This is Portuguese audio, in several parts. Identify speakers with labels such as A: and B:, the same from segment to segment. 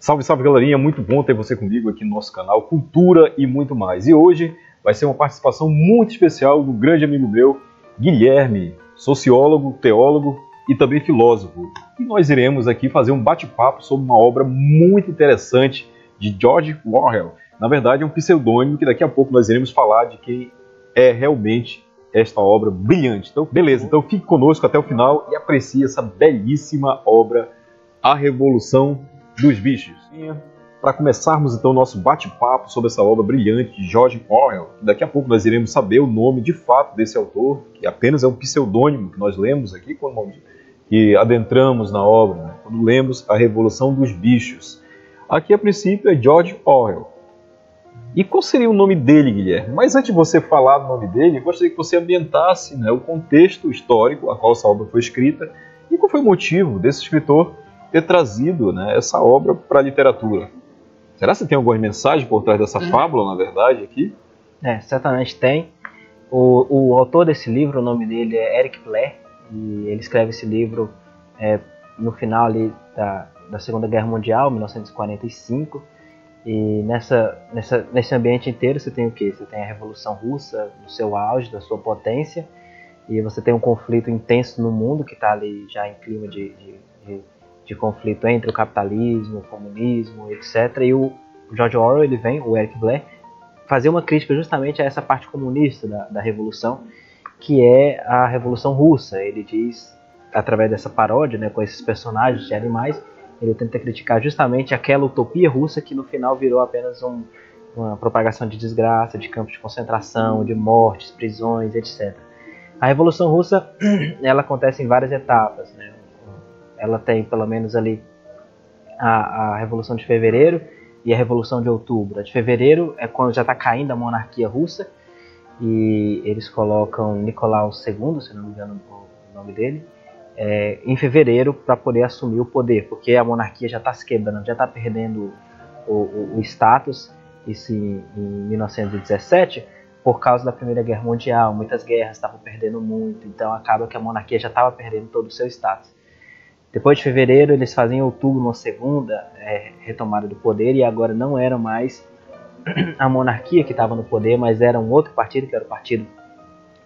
A: Salve, salve, galerinha, muito bom ter você comigo aqui no nosso canal Cultura e muito mais. E hoje vai ser uma participação muito especial do grande amigo meu, Guilherme, sociólogo, teólogo e também filósofo. E nós iremos aqui fazer um bate-papo sobre uma obra muito interessante de George Orwell. Na verdade é um pseudônimo que daqui a pouco nós iremos falar de quem é realmente esta obra brilhante. Então, beleza, então fique conosco até o final e aprecie essa belíssima obra, A Revolução dos Bichos. Para começarmos então o nosso bate-papo sobre essa obra brilhante de George Orwell, daqui a pouco nós iremos saber o nome de fato desse autor, que apenas é um pseudônimo que nós lemos aqui quando adentramos na obra, né? Quando lemos A Revolução dos Bichos. Aqui a princípio é George Orwell. E qual seria o nome dele, Guilherme? Mas antes de você falar do nome dele, eu gostaria que você ambientasse, né, o contexto histórico a qual essa obra foi escrita e qual foi o motivo desse escritor ter trazido, né, essa obra para a literatura. Será que tem alguma mensagem por trás dessa fábula, na verdade, aqui?
B: Certamente tem. O autor desse livro, o nome dele é Eric Blair, e ele escreve esse livro no final ali da Segunda Guerra Mundial, 1945. E nesse ambiente inteiro você tem o quê? Você tem a Revolução Russa no seu auge, da sua potência, e você tem um conflito intenso no mundo que está ali já em clima de conflito entre o capitalismo, o comunismo, etc. E o George Orwell, ele vem, o Eric Blair, fazer uma crítica justamente a essa parte comunista da Revolução, que é a Revolução Russa. Ele diz, através dessa paródia, né, com esses personagens de animais, ele tenta criticar justamente aquela utopia russa que no final virou apenas uma propagação de desgraça, de campos de concentração, de mortes, prisões, etc. A Revolução Russa, ela acontece em várias etapas, né? Ela tem pelo menos ali a Revolução de Fevereiro e a Revolução de Outubro. A de Fevereiro é quando já está caindo a monarquia russa e eles colocam Nicolau II, se não me engano o nome dele, em fevereiro para poder assumir o poder, porque a monarquia já está se quebrando, já está perdendo o status, isso em 1917, por causa da Primeira Guerra Mundial. Muitas guerras estavam perdendo muito, então acaba que a monarquia já estava perdendo todo o seu status. Depois de fevereiro, eles fazem em outubro uma segunda retomada do poder, e agora não era mais a monarquia que estava no poder, mas era um outro partido, que era o Partido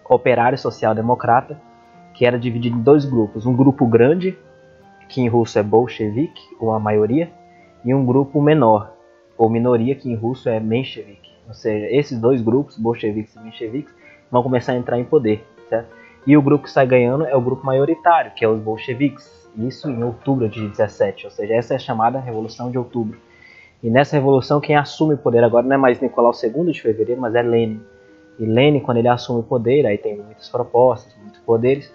B: Operário Social Democrata, que era dividido em dois grupos. Um grupo grande, que em russo é bolchevique, ou a maioria, e um grupo menor, ou minoria, que em russo é menchevique. Ou seja, esses dois grupos, bolcheviques e mencheviques, vão começar a entrar em poder, certo? E o grupo que sai ganhando é o grupo maioritário, que é os bolcheviques. Isso em outubro de 17, ou seja, essa é a chamada Revolução de Outubro. E nessa revolução quem assume o poder agora não é mais Nicolau II de fevereiro, mas é Lenin. E Lenin, quando ele assume o poder, aí tem muitas propostas, muitos poderes.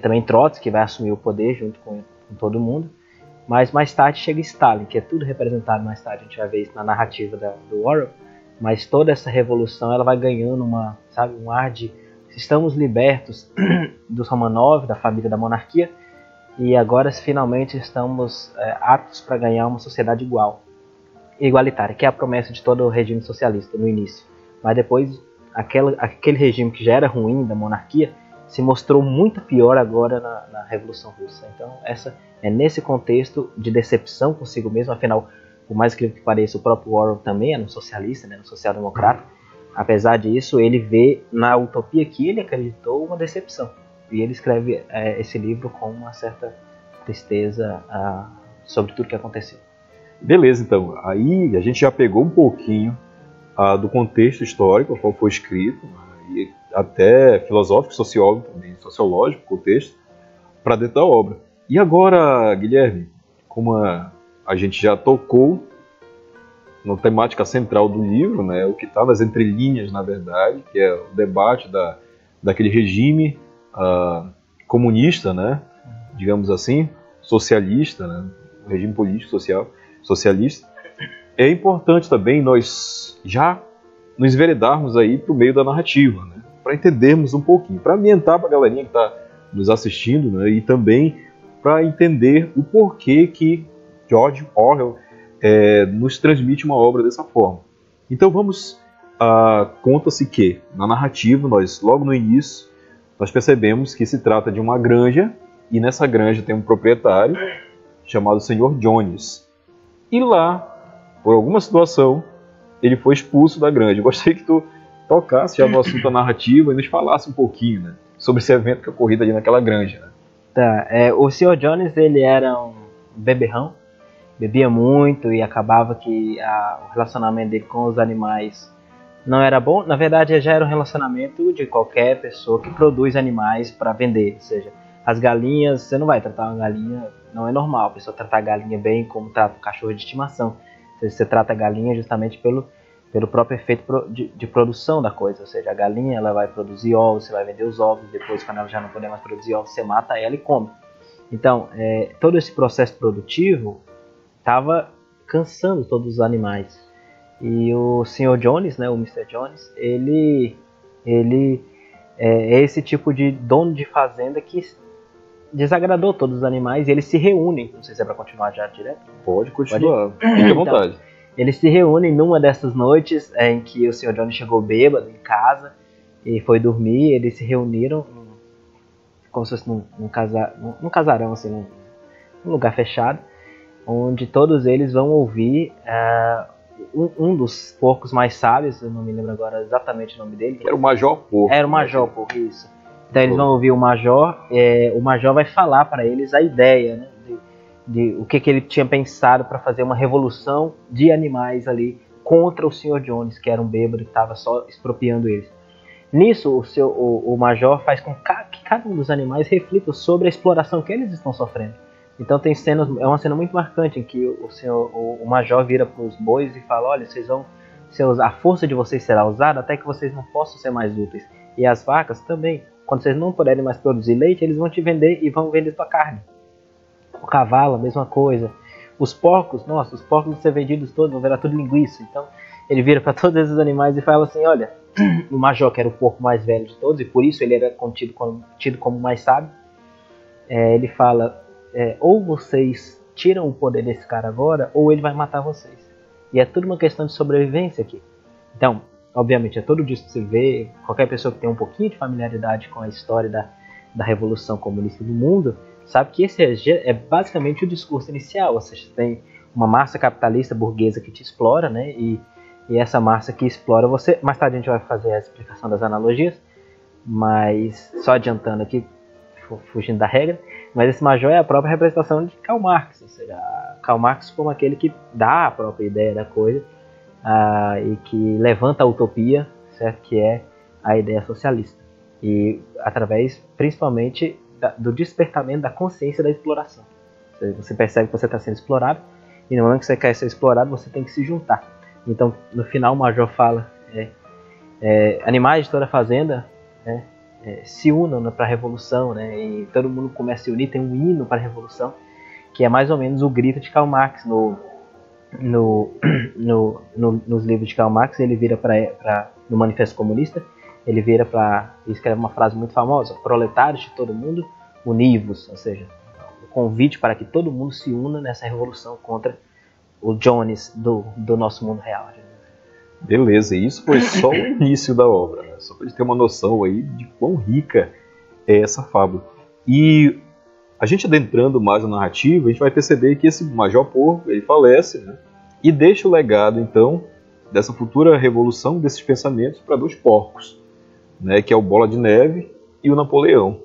B: Também Trotsky vai assumir o poder junto com todo mundo. Mas mais tarde chega Stalin, que é tudo representado mais tarde, a gente vai ver isso na narrativa do Orwell. Mas toda essa revolução ela vai ganhando um ar de estamos libertos dos Romanov, da família da monarquia, e agora finalmente estamos aptos para ganhar uma sociedade igualitária, que é a promessa de todo o regime socialista no início. Mas depois aquele regime que já era ruim da monarquia se mostrou muito pior agora na Revolução Russa. Então é nesse contexto de decepção consigo mesmo. Afinal, por mais incrível que pareça, o próprio Orwell também era um socialista, né, um social-democrata. Apesar disso, ele vê na utopia que ele acreditou uma decepção. E ele escreve esse livro com uma certa tristeza sobre tudo que aconteceu.
A: Beleza, então. Aí a gente já pegou um pouquinho do contexto histórico, qual foi escrito, e até filosófico, sociólogo também, sociológico, contexto, para dentro da obra. E agora, Guilherme, como a gente já tocou na temática central do livro, né, o que está nas entrelinhas, na verdade, que é o debate daquele regime comunista, né, digamos assim, socialista, né, o regime político social socialista. É importante também nós já nos enveredarmos aí para o meio da narrativa, né, para entendermos um pouquinho, para ambientar para a galerinha que está nos assistindo, né, e também para entender o porquê que George Orwell nos transmite uma obra dessa forma. Então conta-se que na narrativa, logo no início, nós percebemos que se trata de uma granja, e nessa granja tem um proprietário chamado Sr. Jones. E lá, por alguma situação, ele foi expulso da granja. Eu gostaria que tu tocasse já no assunto da narrativa e nos falasse um pouquinho, né, sobre esse evento que ocorreu ali naquela granja. Né?
B: Tá, o Sr. Jones, ele era um beberrão, bebia muito e acabava que o relacionamento dele com os animais não era bom. Na verdade, já era um relacionamento de qualquer pessoa que produz animais para vender. Ou seja, as galinhas, você não vai tratar uma galinha, não é normal a pessoa tratar a galinha bem como trata o cachorro de estimação. Ou seja, você trata a galinha justamente pelo próprio efeito de produção da coisa. Ou seja, a galinha ela vai produzir ovos, você vai vender os ovos, depois quando ela já não puder mais produzir ovos, você mata ela e come. Então, todo esse processo produtivo estava cansando todos os animais. E o Sr. Jones, né, o Mr. Jones, ele é esse tipo de dono de fazenda que desagradou todos os animais e eles se reúnem. Não sei se é para continuar já direto.
A: Pode continuar, fique à vontade.
B: Então, eles se reúnem numa dessas noites em que o Sr. Jones chegou bêbado em casa e foi dormir. Eles se reuniram como se fosse num casarão, assim, num lugar fechado, onde todos eles vão ouvir um dos porcos mais sábios, eu não me lembro agora exatamente o nome dele.
A: Era o Major Porco.
B: Era o Major Porco, isso. Então eles vão ouvir o Major vai falar para eles a ideia, né, de o que ele tinha pensado para fazer uma revolução de animais ali contra o Sr. Jones, que era um bêbado que estava só expropriando eles. Nisso, o Major faz com que cada um dos animais reflita sobre a exploração que eles estão sofrendo. Então tem cenas, é uma cena muito marcante em que o Major vira para os bois e fala: olha, a força de vocês será usada até que vocês não possam ser mais úteis. E as vacas também, quando vocês não puderem mais produzir leite, eles vão te vender e vão vender sua carne. O cavalo, a mesma coisa. Os porcos vão ser vendidos todos, vão virar tudo linguiça. Então ele vira para todos esses animais e fala assim: olha, o Major, que era o porco mais velho de todos, e por isso ele era tido como mais sábio, ele fala: ou vocês tiram o poder desse cara agora, ou ele vai matar vocês. E é tudo uma questão de sobrevivência aqui. Então, obviamente, é tudo disso que você vê. Qualquer pessoa que tem um pouquinho de familiaridade com a história da Revolução Comunista do mundo sabe que esse é basicamente o discurso inicial. Ou seja, você tem uma massa capitalista burguesa que te explora, né? E essa massa que explora você. Mais tarde a gente vai fazer a explicação das analogias, mas só adiantando aqui, fugindo da regra, mas esse Major é a própria representação de Karl Marx, ou seja, Karl Marx como aquele que dá a própria ideia da coisa e que levanta a utopia, certo? Que é a ideia socialista, e através principalmente do despertamento da consciência da exploração. Ou seja, você percebe que você está sendo explorado, e no momento que você quer ser explorado, você tem que se juntar. Então, no final, o Major fala: animais de toda a fazenda, né, se unam para a revolução, né, e todo mundo começa a se unir. Tem um hino para a revolução, que é mais ou menos o grito de Karl Marx. Nos livros de Karl Marx, ele vira no Manifesto Comunista, ele vira e escreve uma frase muito famosa: proletários de todo mundo, univos. Ou seja, o convite para que todo mundo se una nessa revolução contra o Jones do nosso mundo real.
A: Beleza, e isso foi só o início da obra, né? Só para a gente ter uma noção aí de quão rica é essa fábula. E a gente adentrando mais na narrativa, a gente vai perceber que esse Major Porco, ele falece, né? E deixa o legado, então, dessa futura revolução, desses pensamentos, para dois porcos, né? Que é o Bola de Neve e o Napoleão.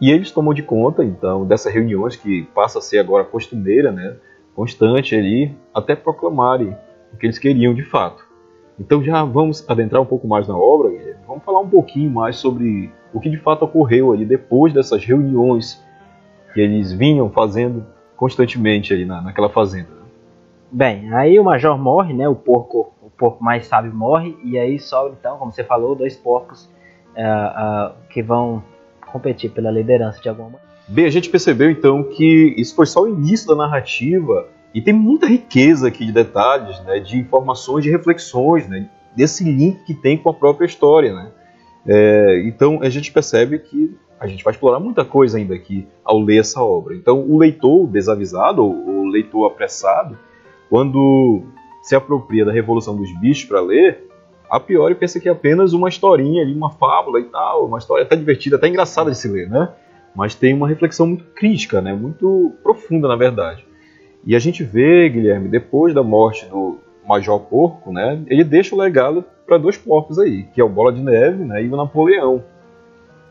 A: E eles tomam de conta, então, dessas reuniões que passa a ser agora costumeira, né? Constante ali, até proclamarem o que eles queriam de fato. Então já vamos adentrar um pouco mais na obra, vamos falar um pouquinho mais sobre o que de fato ocorreu ali depois dessas reuniões que eles vinham fazendo constantemente ali naquela fazenda.
B: Bem, aí o Major morre, né? O porco mais sábio morre, e aí sobra, então, como você falou, dois porcos que vão competir pela liderança de alguma maneira.
A: Bem, a gente percebeu então que isso foi só o início da narrativa, e tem muita riqueza aqui de detalhes, né, de informações, de reflexões, né, desse link que tem com a própria história, né? Então a gente percebe que a gente vai explorar muita coisa ainda aqui ao ler essa obra. Então o leitor desavisado, ou o leitor apressado, quando se apropria da Revolução dos Bichos para ler, a priori pensa que é apenas uma historinha ali, uma fábula e tal, uma história até divertida, até engraçada de se ler, né? Mas tem uma reflexão muito crítica, né? Muito profunda, na verdade. E a gente vê, Guilherme, depois da morte do Major Porco, né, ele deixa o legado para dois porcos aí, que é o Bola de Neve, né, e o Napoleão.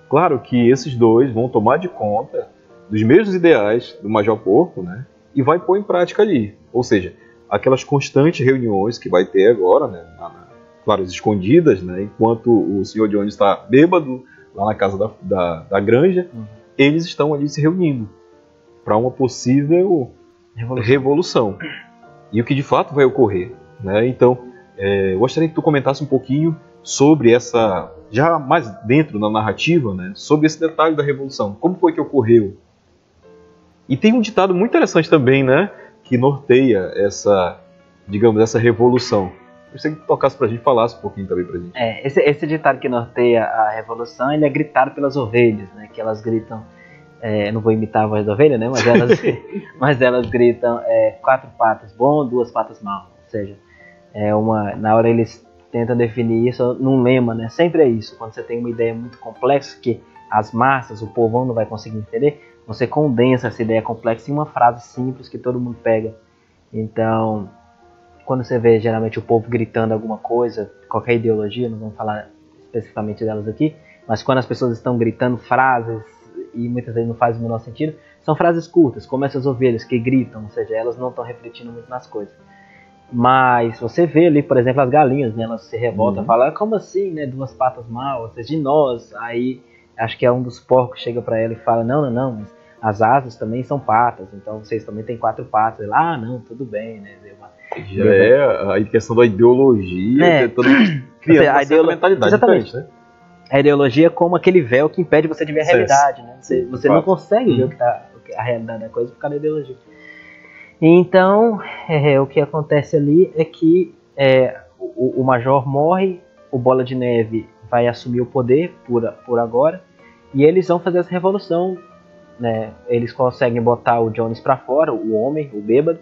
A: Claro que esses dois vão tomar de conta dos mesmos ideais do Major Porco, né, e vai pôr em prática ali. Ou seja, aquelas constantes reuniões que vai ter agora, né, claro, escondidas, né, enquanto o Sr. Jones está bêbado lá na casa da granja, eles estão ali se reunindo para uma possível revolução. E o que de fato vai ocorrer, né? Então, eu gostaria que tu comentasse um pouquinho sobre essa, já mais dentro da narrativa, né, sobre esse detalhe da revolução. Como foi que ocorreu? E tem um ditado muito interessante também, né, que norteia essa, digamos, essa revolução. Eu gostaria que tu tocasse pra gente, falasse um pouquinho também pra gente.
B: Esse ditado que norteia a revolução, ele é gritado pelas ovelhas, né, que elas gritam, não vou imitar a voz da ovelha, né, mas elas gritam 4 patas bom, 2 patas mal. Ou seja, na hora eles tentam definir isso num lema, né, sempre é isso. Quando você tem uma ideia muito complexa que as massas, o povão não vai conseguir entender, você condensa essa ideia complexa em uma frase simples que todo mundo pega. Então, quando você vê geralmente o povo gritando alguma coisa, qualquer ideologia, não vamos falar especificamente delas aqui, mas quando as pessoas estão gritando frases e muitas vezes não faz o menor sentido, são frases curtas, como essas ovelhas que gritam, ou seja, elas não estão refletindo muito nas coisas. Mas você vê ali, por exemplo, as galinhas, né, elas se revoltam, falam, como assim, né, 2 patas mal, ou seja, de nós. Aí acho que é um dos porcos chega para ela e fala, não, mas as asas também são patas, então vocês também têm 4 patas. Ela, não, tudo bem, né.
A: Já é a questão da ideologia, criando essa mentalidade diferente, né?
B: A ideologia é como aquele véu que impede você de ver a realidade, né? Você não consegue ver a realidade da coisa por causa da ideologia. Então, o que acontece ali é que o Major morre, o Bola de Neve vai assumir o poder por agora, e eles vão fazer essa revolução, né? Eles conseguem botar o Jones pra fora, o homem, o bêbado,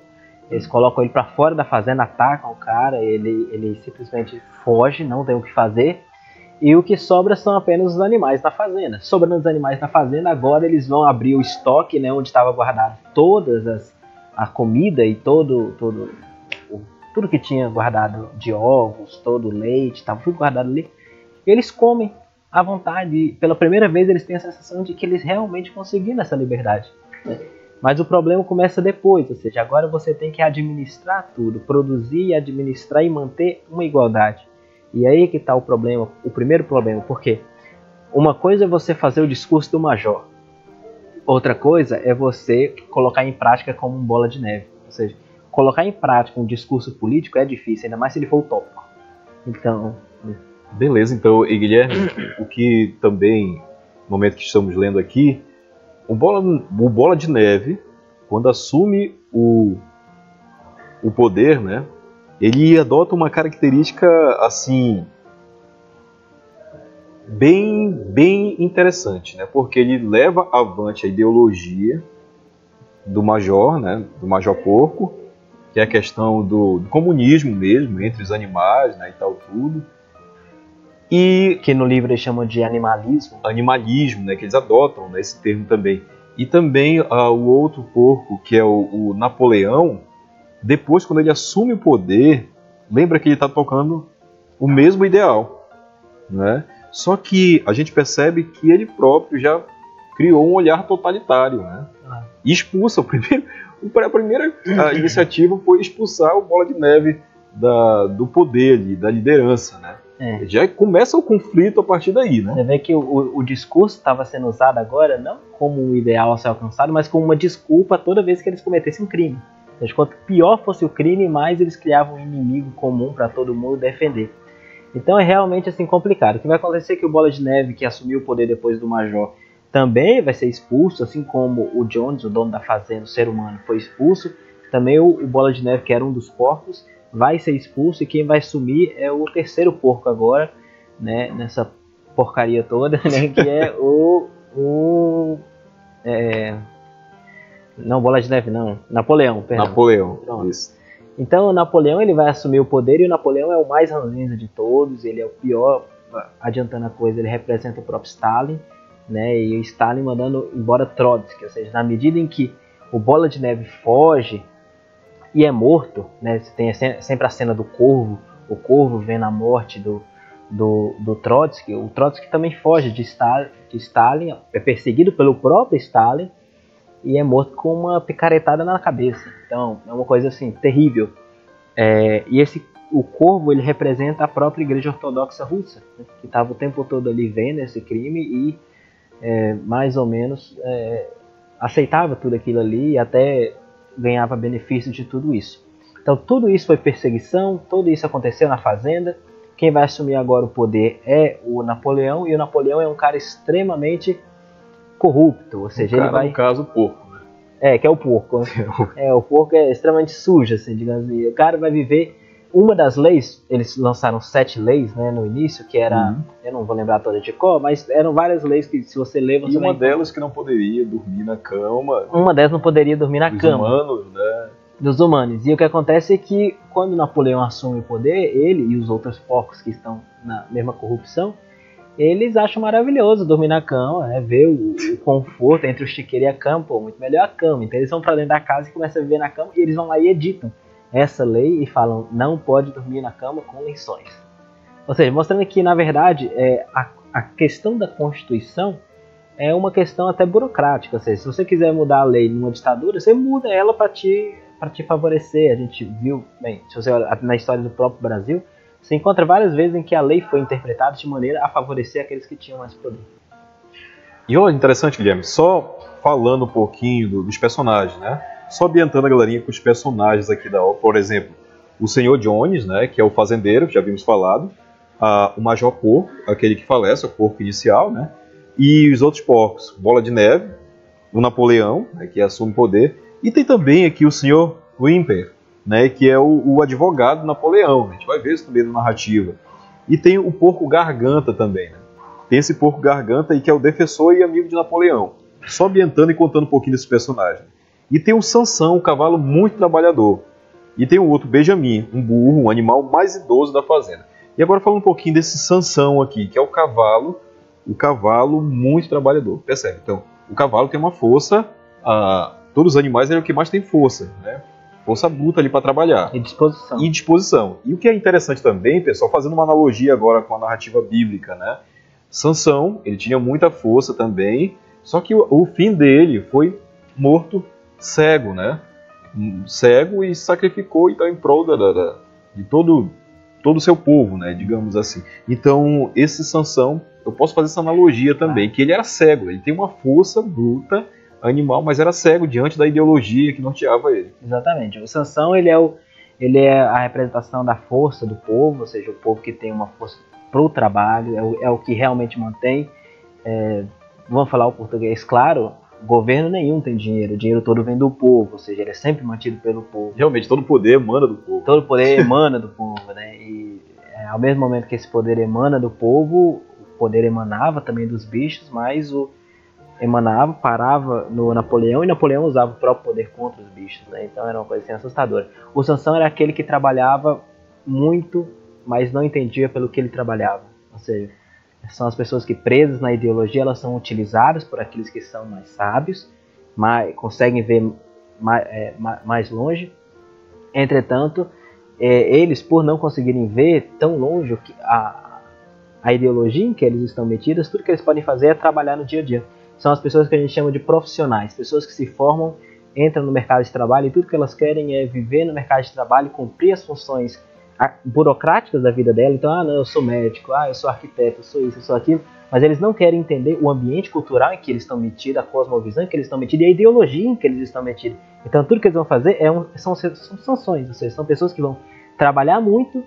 B: eles colocam ele pra fora da fazenda, atacam o cara, ele simplesmente foge, não tem o que fazer, e o que sobra são apenas os animais da fazenda. Sobrando os animais da fazenda, agora eles vão abrir o estoque, né, onde estava guardado a comida e tudo que tinha guardado de ovos, todo o leite, estava tudo guardado ali. E eles comem à vontade. E pela primeira vez eles têm a sensação de que eles realmente conseguiram essa liberdade. Mas o problema começa depois, ou seja, agora você tem que administrar tudo, produzir, administrar e manter uma igualdade. E aí que está o problema, o primeiro problema, porque uma coisa é você fazer o discurso do Major, outra coisa é você colocar em prática como um Bola de Neve. Ou seja, colocar em prática um discurso político é difícil, ainda mais se ele for utópico. Então...
A: Beleza, então, e Guilherme, o que também, no momento que estamos lendo aqui, o Bola de Neve, quando assume o poder, né, ele adota uma característica, assim, bem interessante, né, porque ele leva avante a ideologia do Major, né, do Major Porco, que é a questão do comunismo mesmo, entre os animais, né, e tal tudo. E
B: que no livro eles chamam de animalismo.
A: Animalismo, né, que eles adotam, né, esse termo também. E também o outro porco, que é o Napoleão, depois, quando ele assume o poder, lembra que ele está tocando o mesmo ideal, né? Só que a gente percebe que ele próprio já criou um olhar totalitário, né? E expulsa a primeira iniciativa foi expulsar o Bola de Neve do poder, da liderança, né? Já começa o conflito a partir daí, né?
B: Você vê que o discurso estava sendo usado agora não como um ideal a ser alcançado, mas como uma desculpa toda vez que eles cometessem um crime. Ou seja, quanto pior fosse o crime, mais eles criavam um inimigo comum para todo mundo defender. Então é realmente assim complicado. O que vai acontecer é que o Bola de Neve, que assumiu o poder depois do Major, também vai ser expulso, assim como o Jones, o dono da fazenda, o ser humano, foi expulso. Também o Bola de Neve, que era um dos porcos, vai ser expulso, e quem vai sumir é o terceiro porco agora, né, nessa porcaria toda, né, que é não, Bola de Neve não, Napoleão, perdão.
A: Napoleão, isso.
B: Então o Napoleão ele vai assumir o poder, e o Napoleão é o mais ranzinza de todos, ele é o pior, adiantando a coisa, ele representa o próprio Stalin, né, e o Stalin mandando embora Trotsky, ou seja, na medida em que o Bola de Neve foge, e é morto, né? Você tem sempre a cena do corvo, o corvo vendo a morte do Trotsky. O Trotsky também foge de Stalin, é perseguido pelo próprio Stalin e é morto com uma picaretada na cabeça. Então é uma coisa assim terrível. E o corvo, ele representa a própria Igreja Ortodoxa Russa, né, que estava o tempo todo ali vendo esse crime e mais ou menos aceitava tudo aquilo ali e até ganhava benefício de tudo isso. Então tudo isso foi perseguição, tudo isso aconteceu na fazenda. Quem vai assumir agora o poder é o Napoleão, e o Napoleão é um cara extremamente corrupto, ou seja, ele vai...
A: No caso, o porco, né?
B: Que é o porco. O porco é extremamente sujo, assim, digamos assim. O cara vai viver... Uma das leis, eles lançaram 7 leis, né, no início, que era... Eu não vou lembrar toda de cor, mas eram várias leis que, se você ler...
A: E uma delas que não poderia dormir na cama.
B: Uma delas não poderia dormir na cama.
A: Dos humanos, né?
B: Dos humanos. E o que acontece é que, quando Napoleão assume o poder, ele e os outros porcos que estão na mesma corrupção, eles acham maravilhoso dormir na cama, né? Ver o conforto entre o chiqueiro e a cama, pô, muito melhor a cama. Então eles vão pra dentro da casa e começam a viver na cama, e eles vão lá e editam essa lei e falam, não pode dormir na cama com lençóis. Ou seja, mostrando que, na verdade, a questão da Constituição é uma questão até burocrática. Ou seja, se você quiser mudar a lei numa ditadura, você muda ela para te favorecer. A gente viu, bem, se você olhar na história do próprio Brasil, você encontra várias vezes em que a lei foi interpretada de maneira a favorecer aqueles que tinham mais poder.
A: E olha, interessante, Guilherme, só falando um pouquinho dos personagens, né? Só ambientando a galerinha com os personagens aqui da obra. Por exemplo, o Senhor Jones, né, que é o fazendeiro, que já vimos falado, o Major Porco, aquele que falece, o porco inicial, né, e os outros porcos, Bola de Neve, o Napoleão, né, que assume o poder, e tem também aqui o Senhor Whymper, né, que é o advogado do Napoleão. A gente vai ver isso também na narrativa. E tem o porco Garganta também, né? Tem esse porco Garganta aí que é o defensor e amigo de Napoleão. Só ambientando e contando um pouquinho desse personagem. E tem o Sansão, um cavalo muito trabalhador. E tem o outro Benjamin, um burro, um animal mais idoso da fazenda. E agora falando um pouquinho desse Sansão aqui, que é o cavalo muito trabalhador. Percebe? Então, o cavalo tem uma força, todos os animais é o que mais tem força, né? Força bruta ali para trabalhar.
B: E disposição.
A: E o que é interessante também, pessoal, fazendo uma analogia agora com a narrativa bíblica, né? Sansão, ele tinha muita força também, só que o fim dele foi morto cego, né? Cego, e sacrificou então em prol de todo o seu povo, né? Digamos assim. Então, esse Sansão, eu posso fazer essa analogia também, que ele era cego, ele tem uma força bruta, animal, mas era cego diante da ideologia que norteava ele.
B: Exatamente. O Sansão, ele é a representação da força do povo, ou seja, o povo que tem uma força pro trabalho, é o que realmente mantém. Vamos falar o português, claro, governo nenhum tem dinheiro, o dinheiro todo vem do povo, ou seja, ele é sempre mantido pelo povo.
A: Realmente, todo poder emana do povo.
B: Todo poder emana do povo, né? E ao mesmo momento que esse poder emana do povo, o poder emanava também dos bichos, mas parava no Napoleão, e Napoleão usava o próprio poder contra os bichos, né? Então era uma coisa assim assustadora. O Sansão era aquele que trabalhava muito, mas não entendia pelo que ele trabalhava. Ou seja, são as pessoas que, presas na ideologia, elas são utilizadas por aqueles que são mais sábios, conseguem ver mais longe. Entretanto, eles, por não conseguirem ver tão longe a ideologia em que eles estão metidos, tudo que eles podem fazer é trabalhar no dia a dia. São as pessoas que a gente chama de profissionais, pessoas que se formam, entram no mercado de trabalho, e tudo que elas querem é viver no mercado de trabalho, cumprir as funções burocráticas da vida dela. Então, não, eu sou médico, eu sou arquiteto, eu sou isso, eu sou aquilo, mas eles não querem entender o ambiente cultural em que eles estão metidos, a cosmovisão em que eles estão metidos e a ideologia em que eles estão metidos. Então, tudo que eles vão fazer são sanções, ou seja, são pessoas que vão trabalhar muito,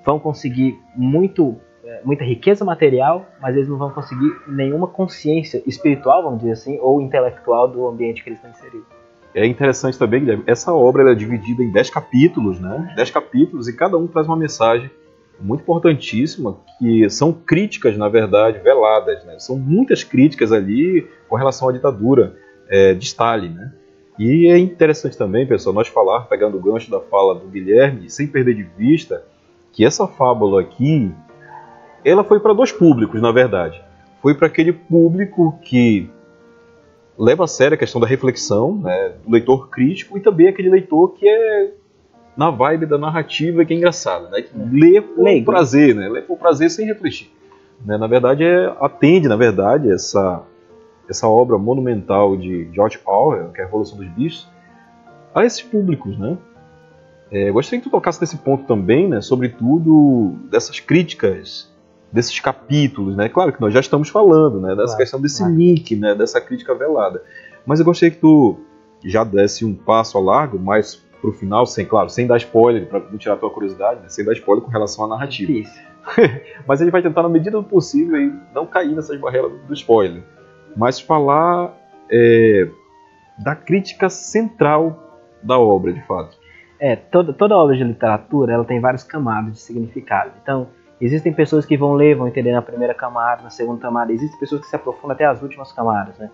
B: vão conseguir muita riqueza material, mas eles não vão conseguir nenhuma consciência espiritual, vamos dizer assim, ou intelectual do ambiente que eles estão inseridos.
A: É interessante também, Guilherme, essa obra ela é dividida em 10 capítulos, né? 10 capítulos, e cada um traz uma mensagem muito importantíssima, que são críticas, na verdade, veladas, né? São muitas críticas ali com relação à ditadura de Stalin, né? E é interessante também, pessoal, nós falar, pegando o gancho da fala do Guilherme, sem perder de vista que essa fábula aqui, ela foi para 2 públicos, na verdade. Foi para aquele público que leva a sério a questão da reflexão, né, do leitor crítico, e também aquele leitor que é na vibe da narrativa, que é engraçada, né? Que lê por prazer, né? Lê por prazer sem refletir. Né? Na verdade, atende, na verdade, essa obra monumental de George Orwell, que é a Revolução dos Bichos, a esses públicos, né? Gostaria que tu tocasse nesse ponto também, né? Sobretudo dessas críticas, desses capítulos, né? Claro que nós já estamos falando, né? Dessa questão desse link, né? Dessa crítica velada. Mas eu gostaria que tu já desse um passo a largo, mais pro final, sem dar spoiler, para não tirar a tua curiosidade, né? Sem dar spoiler com relação à narrativa.
B: Difícil.
A: Mas a gente vai tentar, na medida do possível, aí, não cair nessas barreiras do spoiler. Mas falar da crítica central da obra, de fato.
B: Toda obra de literatura, ela tem várias camadas de significado. Então, existem pessoas que vão ler, vão entender na primeira camada, na segunda camada. Existem pessoas que se aprofundam até as últimas camadas, né?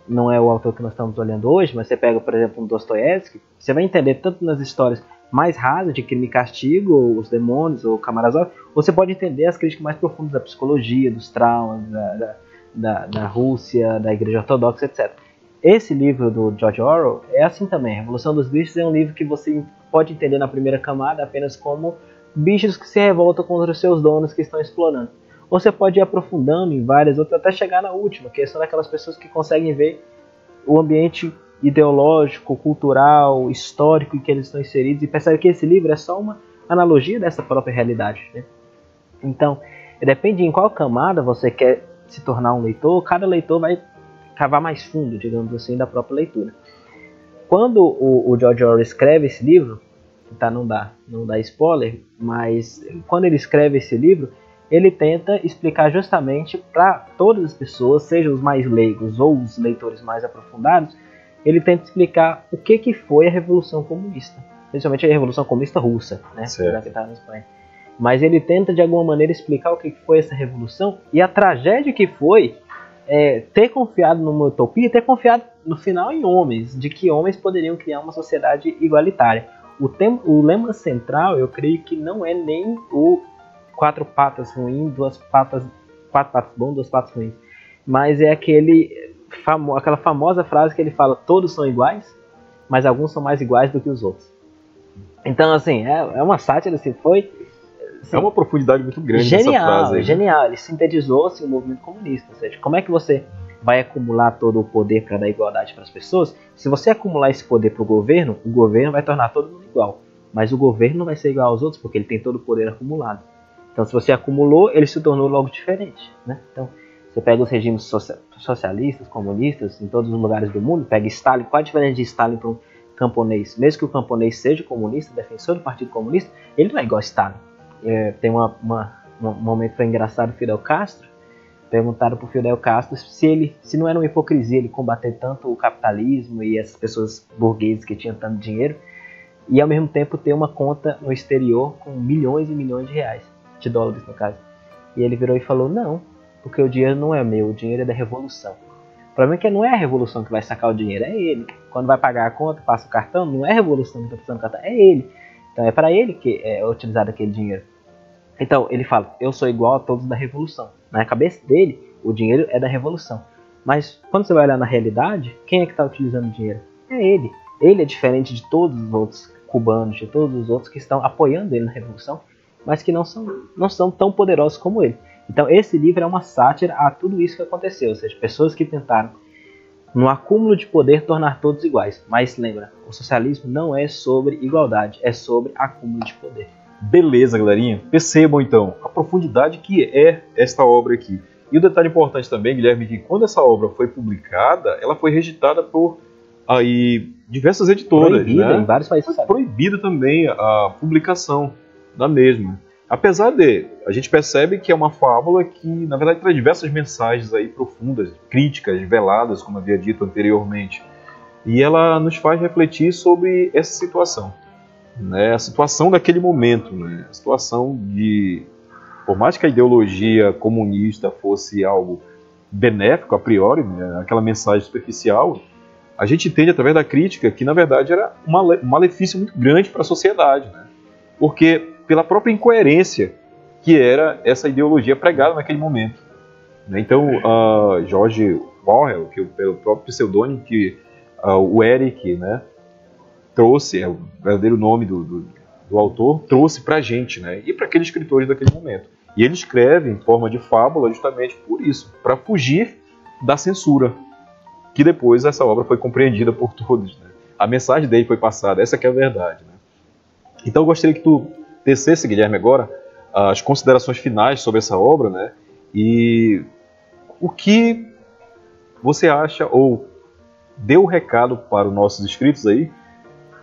B: Não é o autor que nós estamos olhando hoje, mas você pega, por exemplo, um Dostoiévski, você vai entender tanto nas histórias mais rasas, de Crime e Castigo, ou Os Demônios, ou Karamazov, ou você pode entender as críticas mais profundas da psicologia, dos traumas, da Rússia, da Igreja Ortodoxa, etc. Esse livro do George Orwell é assim também. A Revolução dos Bichos é um livro que você pode entender na primeira camada apenas como bichos que se revoltam contra os seus donos que estão explorando. Ou você pode ir aprofundando em várias outras até chegar na última, que são aquelas pessoas que conseguem ver o ambiente ideológico, cultural, histórico em que eles estão inseridos e percebem que esse livro é só uma analogia dessa própria realidade, né? Então, depende em qual camada você quer se tornar um leitor, cada leitor vai cavar mais fundo, digamos assim, da própria leitura. Quando o George Orwell escreve esse livro, tá, não dá spoiler, mas quando ele escreve esse livro, ele tenta explicar justamente para todas as pessoas, sejam os mais leigos ou os leitores mais aprofundados, ele tenta explicar o que foi a Revolução Comunista, principalmente a Revolução Comunista Russa, né? Que tá na Espanha. Mas ele tenta de alguma maneira explicar o que foi essa revolução e a tragédia que foi ter confiado numa utopia, ter confiado no final em homens, de que homens poderiam criar uma sociedade igualitária. O lema central, eu creio que não é nem o quatro patas ruins, quatro patas bom, duas patas ruins, mas é aquela famosa frase que ele fala: todos são iguais, mas alguns são mais iguais do que os outros. Então, assim, é uma sátira, assim, foi... Assim,
A: é uma profundidade muito grande nessa frase aí.
B: Genial. Ele sintetizou assim, o movimento comunista. Ou seja, como é que você vai acumular todo o poder para dar igualdade para as pessoas? Se você acumular esse poder para o governo vai tornar todo mundo igual. Mas o governo não vai ser igual aos outros, porque ele tem todo o poder acumulado. Então, se você acumulou, ele se tornou logo diferente, né? Então, você pega os regimes socialistas, comunistas, em todos os lugares do mundo, pega Stalin. Qual a diferença de Stalin para um camponês? Mesmo que o camponês seja comunista, defensor do Partido Comunista, ele não é igual a Stalin. Tem um momento que foi engraçado, o Fidel Castro. Perguntaram para o Fidel Castro se não era uma hipocrisia ele combater tanto o capitalismo e essas pessoas burguesas que tinham tanto dinheiro, e ao mesmo tempo ter uma conta no exterior com milhões e milhões de reais, de dólares no caso. E ele virou e falou: não, porque o dinheiro não é meu, o dinheiro é da revolução. O problema é que não é a revolução que vai sacar o dinheiro, é ele. Quando vai pagar a conta, passa o cartão, não é a revolução que está precisando do cartão, é ele. Então é para ele que é utilizado aquele dinheiro. Então ele fala: eu sou igual a todos da revolução. Na cabeça dele, o dinheiro é da revolução. Mas quando você vai olhar na realidade, quem é que está utilizando o dinheiro? É ele. Ele é diferente de todos os outros cubanos, de todos os outros que estão apoiando ele na revolução, mas que não são tão poderosos como ele. Então esse livro é uma sátira a tudo isso que aconteceu. Ou seja, pessoas que tentaram, no acúmulo de poder, tornar todos iguais. Mas lembra, o socialismo não é sobre igualdade, é sobre acúmulo de poder.
A: Beleza, galerinha. Percebam então a profundidade que é esta obra aqui. E o detalhe importante também, Guilherme, que quando essa obra foi publicada, ela foi rejeitada por diversas editoras.
B: Proibida, né? Em vários países.
A: Foi proibida também a publicação da mesma. Apesar de, a gente percebe que é uma fábula que, na verdade, traz diversas mensagens aí profundas, críticas, veladas, como havia dito anteriormente. E ela nos faz refletir sobre essa situação. Né, a situação daquele momento, né, a situação de, por mais que a ideologia comunista fosse algo benéfico a priori, né, aquela mensagem superficial, a gente entende através da crítica que na verdade era um malefício muito grande para a sociedade, né, porque pela própria incoerência que era essa ideologia pregada naquele momento. Né, então, George Orwell, que pelo próprio pseudônimo que o Eric, né, trouxe, é o verdadeiro nome do autor, trouxe para a gente, né? E para aqueles escritores daquele momento. E ele escreve em forma de fábula justamente por isso, para fugir da censura, que depois essa obra foi compreendida por todos, né? A mensagem dele foi passada, essa que é a verdade, né? Então eu gostaria que tu tecesse, Guilherme, agora as considerações finais sobre essa obra, né? E o que você acha, ou dê o recado para os nossos inscritos aí,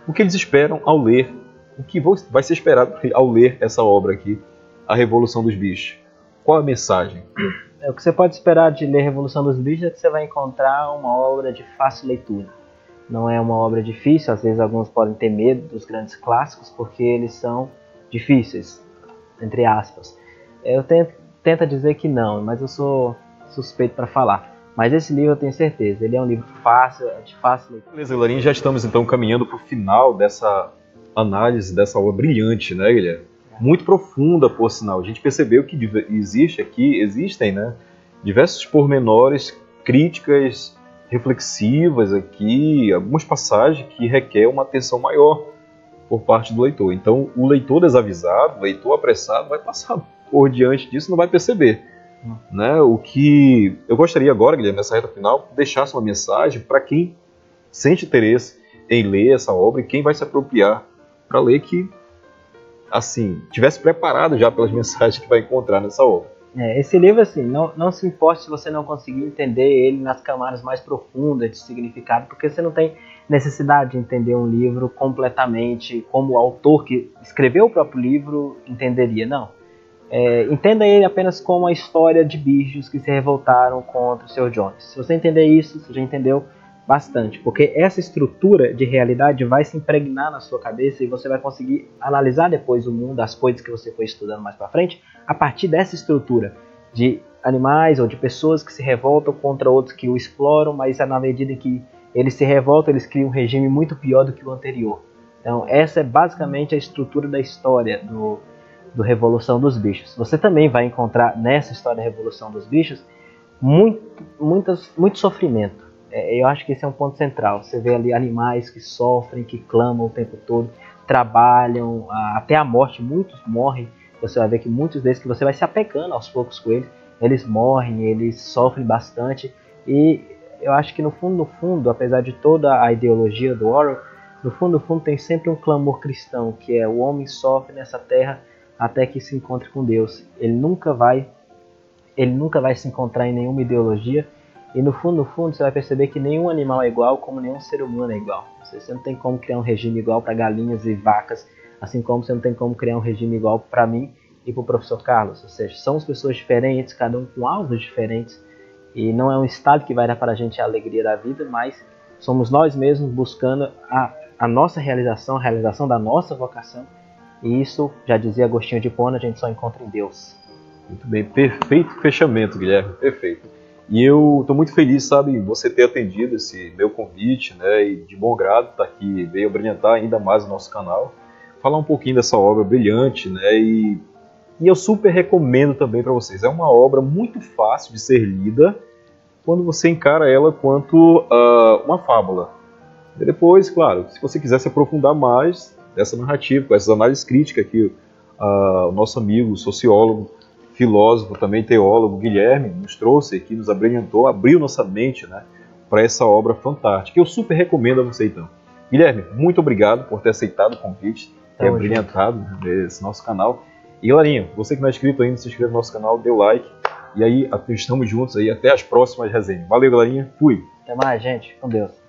A: o que eles esperam ao ler, o que vai ser esperado ao ler essa obra aqui, A Revolução dos Bichos. Qual a mensagem?
B: O que você pode esperar de ler Revolução dos Bichos é que você vai encontrar uma obra de fácil leitura. Não é uma obra difícil, às vezes alguns podem ter medo dos grandes clássicos porque eles são difíceis, entre aspas. Eu tento dizer que não, mas eu sou suspeito para falar. Mas esse livro eu tenho certeza, ele é um livro fácil, de fácil leitura.
A: Beleza, Larinha, já estamos então caminhando para o final dessa análise dessa obra brilhante, né, Guilherme? Muito profunda, por sinal. A gente percebeu que existem, né, diversos pormenores, críticas reflexivas aqui, algumas passagens que requer uma atenção maior por parte do leitor. Então, o leitor desavisado, o leitor apressado, vai passar por diante disso e não vai perceber. Né? O que eu gostaria agora, Guilherme, nessa reta final, deixasse uma mensagem para quem sente interesse em ler essa obra e quem vai se apropriar para ler, que assim, tivesse preparado já pelas mensagens que vai encontrar nessa obra.
B: Esse livro, assim, não se importe se você não conseguir entender ele nas camadas mais profundas de significado, porque você não tem necessidade de entender um livro completamente como o autor que escreveu o próprio livro entenderia, não. Entenda ele apenas como a história de bichos que se revoltaram contra o Sr. Jones. Se você entender isso, você já entendeu bastante, porque essa estrutura de realidade vai se impregnar na sua cabeça e você vai conseguir analisar depois o mundo, as coisas que você foi estudando mais para frente, a partir dessa estrutura de animais ou de pessoas que se revoltam contra outros que o exploram, mas na medida em que eles se revoltam, eles criam um regime muito pior do que o anterior. Então essa é basicamente a estrutura da história do Revolução dos Bichos. Você também vai encontrar nessa história da Revolução dos Bichos muito sofrimento. Eu acho que esse é um ponto central. Você vê ali animais que sofrem, que clamam o tempo todo, trabalham até a morte, muitos morrem. Você vai ver que muitos deles, que você vai se apegando aos poucos com eles morrem, eles sofrem bastante. E eu acho que no fundo, apesar de toda a ideologia do Orwell, no fundo tem sempre um clamor cristão, que é o homem sofre nessa terra até que se encontre com Deus. Ele nunca vai se encontrar em nenhuma ideologia. E no fundo você vai perceber que nenhum animal é igual, como nenhum ser humano é igual. Você não tem como criar um regime igual para galinhas e vacas, assim como você não tem como criar um regime igual para mim e para o professor Carlos. Ou seja, somos pessoas diferentes, cada um com alvos diferentes. E não é um estado que vai dar para a gente a alegria da vida, mas somos nós mesmos buscando a nossa realização, a realização da nossa vocação. E isso, já dizia Agostinho de Hipona, a gente só encontra em Deus.
A: Muito bem, perfeito fechamento, Guilherme, perfeito. E eu estou muito feliz, sabe, você ter atendido esse meu convite, né, e de bom grado estar aqui, veio brilhantar ainda mais o nosso canal, falar um pouquinho dessa obra brilhante, né, e eu super recomendo também para vocês. É uma obra muito fácil de ser lida quando você encara ela quanto uma fábula. E depois, claro, se você quiser se aprofundar mais dessa narrativa, com essas análises críticas que o nosso amigo, sociólogo, filósofo, também teólogo, Guilherme, nos trouxe aqui, nos abrilhantou, abriu nossa mente, né, para essa obra fantástica. Eu super recomendo a você, então. Guilherme, muito obrigado por ter aceitado o convite, ter abrilhantado esse nosso canal. E, Larinha, você que não é inscrito ainda, se inscreva no nosso canal, dê o like. E aí, estamos juntos aí, até as próximas resenhas. Valeu, galerinha. Fui.
B: Até mais, gente. Com Deus.